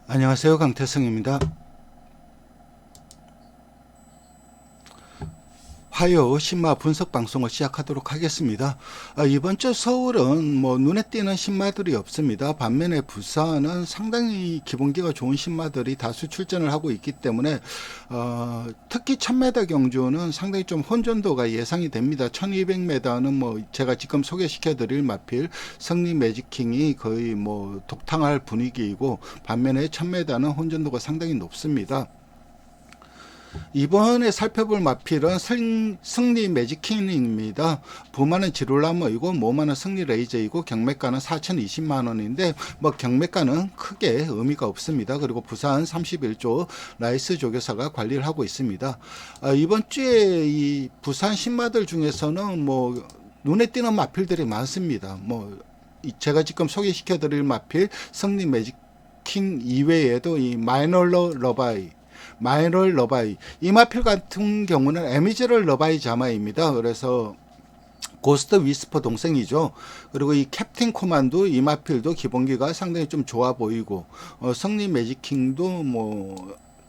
안녕하세요. 강태성입니다. 화요 신마 분석 방송을 시작하도록 하겠습니다. 이번 주 서울은 눈에 띄는 신마들이 없습니다. 반면에 부산은 상당히 기본기가 좋은 신마들이 다수 출전을 하고 있기 때문에 특히 1000m 경주는 상당히 좀 혼전도가 예상이 됩니다. 1200m는 제가 지금 소개시켜 드릴 마필 성리 매직킹이 거의 독탕할 분위기이고, 반면에 1000m는 혼전도가 상당히 높습니다. 이번에 살펴볼 마필은 승리 매직킹입니다. 부마는 지롤라머이고 모마는 승리 레이저이고 경매가는 4,020만원인데 경매가는 크게 의미가 없습니다. 그리고 부산 31조 라이스 조교사가 관리를 하고 있습니다. 이번 주에 이 부산 신마들 중에서는 눈에 띄는 마필들이 많습니다. 제가 지금 소개시켜 드릴 마필 승리 매직킹 이외에도 이 마이널러 러바이 이 마필 같은 경우는 에미제럴 러바이 자마입니다. 그래서 고스트 위스퍼 동생이죠. 그리고 이 캡틴 코만도 이 마필도 기본기가 상당히 좀 좋아 보이고, 성리 매직킹도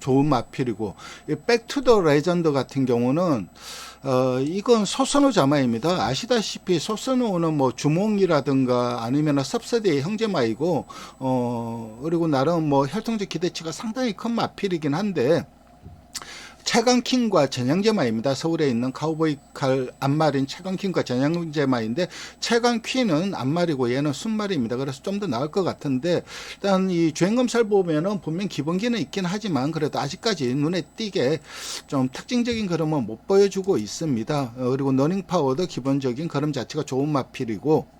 좋은 마필이고, 백투 더 레전드 같은 경우는 이건 소선호 자마입니다. 아시다시피 소선호는 주몽이라든가 아니면 섭세대의 형제마이고, 그리고 나름 혈통적 기대치가 상당히 큰 마필이긴 한데, 최강킹과 전형제마입니다. 서울에 있는 카우보이 칼 앞말인 최강킹과 전형제마인데, 최강퀸은 앞말이고 얘는 순말입니다. 그래서 좀 더 나을 것 같은데, 일단 이 주행검사를 보면은 분명 기본기는 있긴 하지만 그래도 아직까지 눈에 띄게 좀 특징적인 걸음은 못 보여주고 있습니다. 그리고 러닝 파워도 기본적인 걸음 자체가 좋은 마필이고,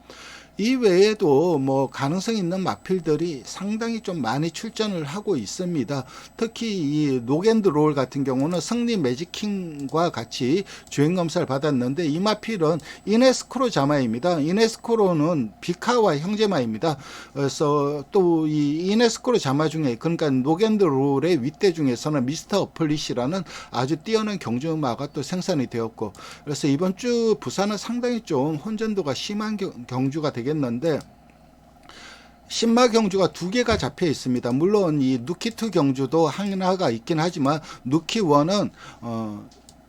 이 외에도 가능성 있는 마필들이 상당히 좀 많이 출전을 하고 있습니다. 특히 이 노겐드롤 같은 경우는 승리 매직킹과 같이 주행검사를 받았는데, 이 마필은 이네스크로 자마입니다. 이네스크로는 비카와 형제마입니다. 그래서 또 이 이네스크로 자마 중에, 그러니까 노겐드롤의 윗대 중에서는 미스터 어플릿이라는 아주 뛰어난 경주마가 또 생산이 되었고, 그래서 이번 주 부산은 상당히 좀 혼전도가 심한 경주가 되겠는데, 신마 경주가 두 개가 잡혀 있습니다. 물론 이 누키2 경주도 하나가 있긴 하지만, 누키1은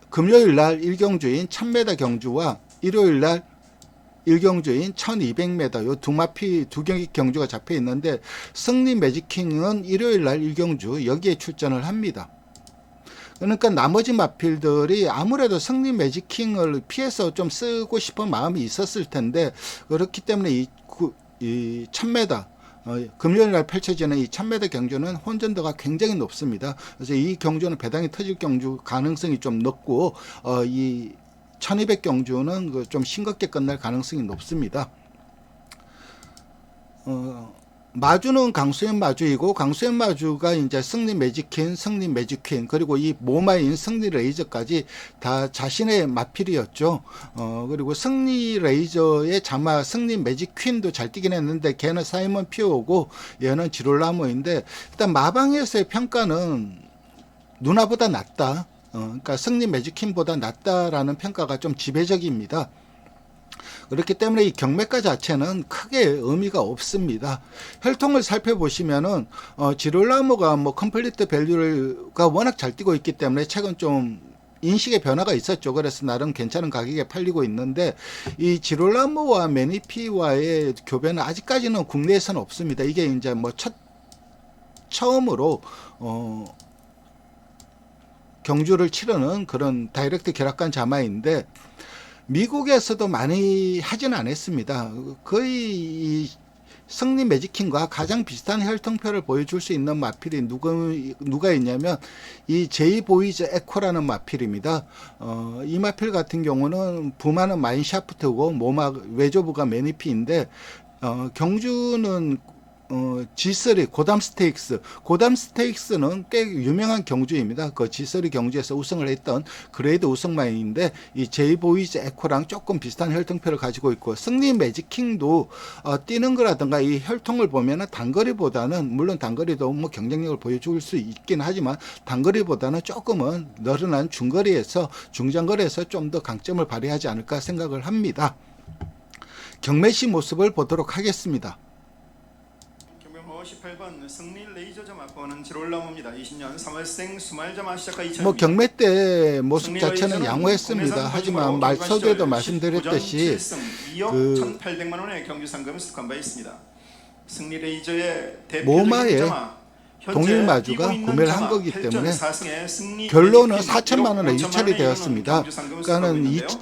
금요일 날 1경주인 1000m 경주와 일요일 날 1경주인 1200m 요 두 경기 경주가 잡혀 있는데, 승리 매직킹은 일요일 날 1경주 여기에 출전을 합니다. 그러니까 나머지 마필들이 아무래도 승리 매직킹을 피해서 좀 쓰고 싶은 마음이 있었을 텐데, 그렇기 때문에 이 1000m 금요일 날 펼쳐지는 이 1000m 경주는 혼전도가 굉장히 높습니다. 그래서 이 경주는 배당이 터질 경주 가능성이 좀 높고, 이 1200 경주는 좀 싱겁게 끝날 가능성이 높습니다. 마주는 강수현 마주이고, 강수현 마주가 이제 승리 매직퀸, 승리 매직퀸, 그리고 이 모마인 승리 레이저까지 다 자신의 마필이었죠. 그리고 승리 레이저의 자마 승리 매직퀸도 잘 뛰긴 했는데, 걔는 사이먼 피오고 얘는 지롤라모인데, 일단 마방에서의 평가는 누나보다 낫다. 그러니까 승리 매직퀸보다 낫다라는 평가가 좀 지배적입니다. 그렇기 때문에 이 경매가 자체는 크게 의미가 없습니다. 혈통을 살펴보시면은 지롤라모가 컴플리트 밸류가 워낙 잘 뛰고 있기 때문에 최근 좀 인식의 변화가 있었죠. 그래서 나름 괜찮은 가격에 팔리고 있는데, 이 지롤라모와 매니피와의 교배는 아직까지는 국내에서는 없습니다. 이게 이제 처음으로 경주를 치르는 그런 다이렉트 결합관 자마인데, 미국에서도 많이 하진 않았습니다. 거의 이 승리 매직킹과 가장 비슷한 혈통표를 보여줄 수 있는 마필이 누가 있냐면 이 제이 보이즈 에코라는 마필입니다. 이 마필 같은 경우는 부마는 마인샤프트고 모마 외조부가 매니피인데, 경주는 G3 고담 스테이크스는 꽤 유명한 경주입니다. 그 G3 경주에서 우승을 했던 그레이드 우승마인인데, 이 제이보이즈 에코랑 조금 비슷한 혈통표를 가지고 있고, 승리 매직킹도 뛰는 거라든가 이 혈통을 보면은 단거리보다는, 물론 단거리도 경쟁력을 보여줄 수 있긴 하지만 단거리보다는 조금은 늘어난 중장거리에서 좀 더 강점을 발휘하지 않을까 생각을 합니다. 경매시 모습을 보도록 하겠습니다. 18번 승리 레이저 점화 번은 지롤라모입니다. 20년 3월생 수말 점화 시작과 2000. 뭐 경매 때 모습 자체는 양호했습니다. 하지만 말석에도 말씀드렸듯이 그 1,800만 원의 경주 상금을 수록한 바 있습니다. 승리 레이저의 모마에 점화 동일 마주가 구매를 한 거기 때문에 결론은 4천만 원에 유찰이 되었습니다.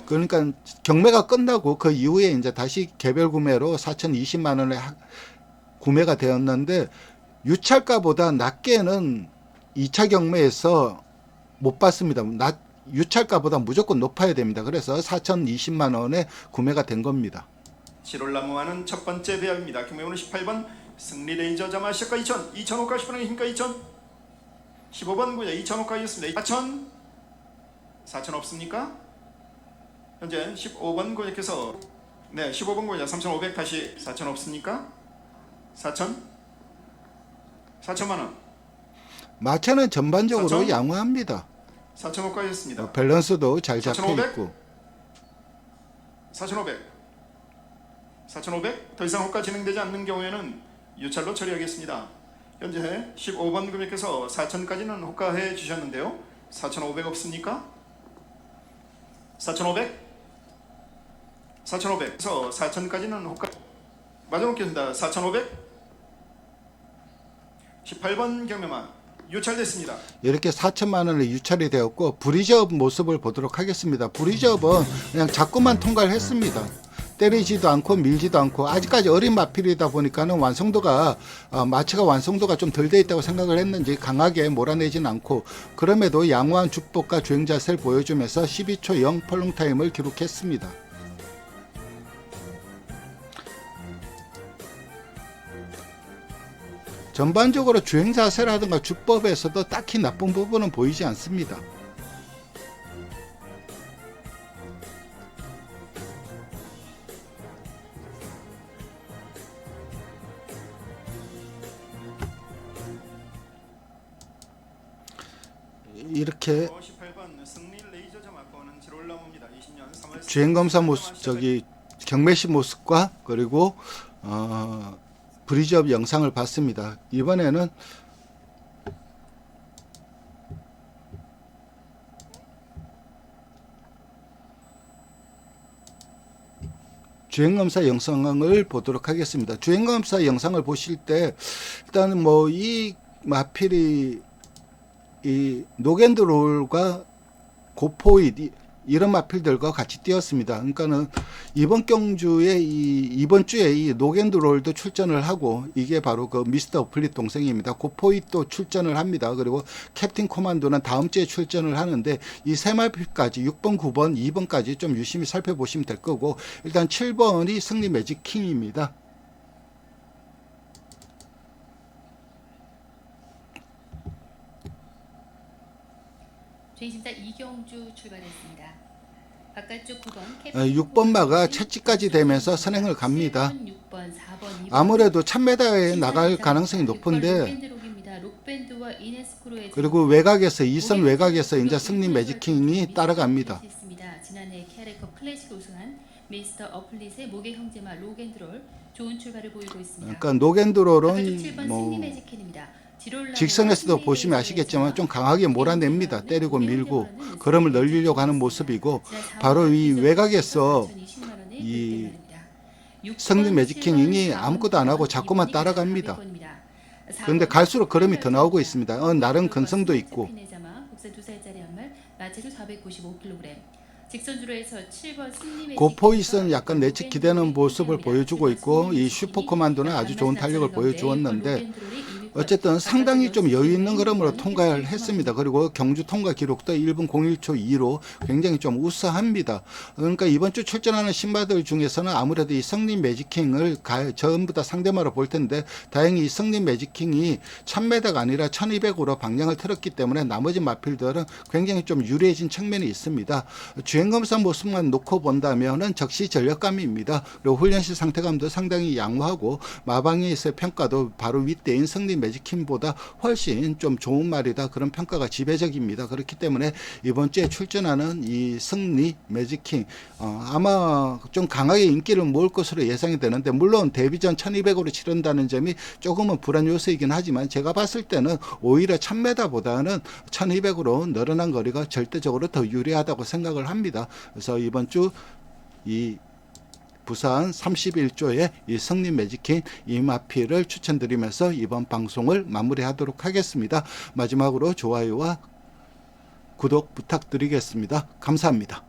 그러니까 경매가 끝나고 그 이후에 이제 다시 개별 구매로 4,020만 원에 구매가 되었는데 유찰가보다 낮게는 2차 경매에서 못 받습니다. 유찰가보다 무조건 높아야 됩니다. 그래서 4,020만 원에 구매가 된 겁니다. 지롤나무와는 첫 번째 배합입니다. 경매번호 18번 승리 레이저 점화 시작과 2,000, 2,000호가 10번의 힘과 2,000, 15번 구자 2,000호가 이었습니다. 4,000, 4,000 없습니까? 현재 15번 구자께서 15번 구자 3,500 다시 4,000 없습니까? 4,000, 4천만 원. 마차는 전반적으로 4,000? 양호합니다. 4,000호가 이었습니다. 밸런스도 잘 잡혀 4,500? 있고. 4,500, 4,500 더 이상 호가 진행되지 않는 경우에는 유찰로 처리하겠습니다. 현재 15번 금액께서 4,000까지는 호가해 주셨는데요. 4,500 없습니까? 4,500, 4,500에서 4,000까지는 호가 맞아놓겠습니다. 4,500, 18번 경매만 유찰됐습니다. 이렇게 4천만 원에 유찰이 되었고 브리즈업 모습을 보도록 하겠습니다. 브리즈업은 그냥 자꾸만 통과를 했습니다. 때리지도 않고 밀지도 않고 아직까지 어린 마필이다 보니까는 완성도가 마체가 완성도가 좀 덜 돼 있다고 생각을 했는지 강하게 몰아내지는 않고 그럼에도 양호한 주법과 주행 자세를 보여주면서 12초 0 펄롱 타임을 기록했습니다. 전반적으로 주행 자세라든가 주법에서도 딱히 나쁜 부분은 보이지 않습니다. 이렇게 주행검사 모습, 경매시 모습과 그리고 브리즈업 영상을 봤습니다. 이번에는 주행검사 영상을 보도록 하겠습니다. 주행검사 영상을 보실 때 일단은 뭐 이 마필이 이 노겐드롤과 고포잇 이런 마필들과 같이 뛰었습니다. 그러니까는 이번 경주에 이번 주에 이 노겐드롤도 출전을 하고 이게 바로 그 미스터 어플릿 동생입니다. 고포잇도 출전을 합니다. 그리고 캡틴 코만도는 다음 주에 출전을 하는데 이 세 마필까지 6번, 9번, 2번까지 좀 유심히 살펴보시면 될 거고 일단 7번이 승리 매직킹입니다. 주행심사 이경주 출발했습니다. 바깥쪽 9번 6번 마가 채찍까지 되면서 선행을 갑니다. 6번, 4번, 2번, 아무래도 1000m에 나갈 가능성이 높은데 그리고 외곽에서 2선 외곽에서 이제 승리 매직킹이 따라갑니다. 지난해 캐리컵 클래식 우승한 미스터 어플릿의 목의 형제마 로겐드롤 좋은 출발을 보이고 있습니다. 그러니까 노겐드롤은 뭐 직선에서도 보시면 아시겠지만 좀 강하게 몰아냅니다. 때리고 밀고 걸음을 늘리려고 하는 모습이고 바로 이 외곽에서 이 승리 매직킹이 아무것도 안 하고 자꾸만 따라갑니다. 그런데 갈수록 걸음이 더 나오고 있습니다. 나름 근성도 있고. 고포잇은 약간 내측 기대는 모습을 보여주고 있고 이 슈퍼코만도는 아주 좋은 탄력을 보여주었는데 어쨌든 상당히 좀 여유 있는 걸음으로 통과를 했습니다. 그리고 경주 통과 기록도 1분 01초 2로 굉장히 좀 우수합니다. 그러니까 이번 주 출전하는 신바들 중에서는 아무래도 이 승리 매직킹을 전부 다 상대마로 볼 텐데 다행히 이 승리 매직킹이 1000m가 아니라 1200으로 방향을 틀었기 때문에 나머지 마필들은 굉장히 좀 유리해진 측면이 있습니다. 주행검사 모습만 놓고 본다면은 적시 전력감입니다. 그리고 훈련실 상태감도 상당히 양호하고 마방에서의 평가도 바로 윗대인 승리 매직킹보다 훨씬 좀 좋은 말이다, 그런 평가가 지배적입니다. 그렇기 때문에 이번 주에 출전하는 이 승리 매직킹 아마 좀 강하게 인기를 모을 것으로 예상이 되는데, 물론 데뷔전 1200으로 치른다는 점이 조금은 불안 요소이긴 하지만 제가 봤을 때는 오히려 1000m보다는 1200으로 늘어난 거리가 절대적으로 더 유리하다고 생각을 합니다. 그래서 이번 주 이 부산 31조의 이 승리 매직킹 이마피를 추천드리면서 이번 방송을 마무리하도록 하겠습니다. 마지막으로 좋아요와 구독 부탁드리겠습니다. 감사합니다.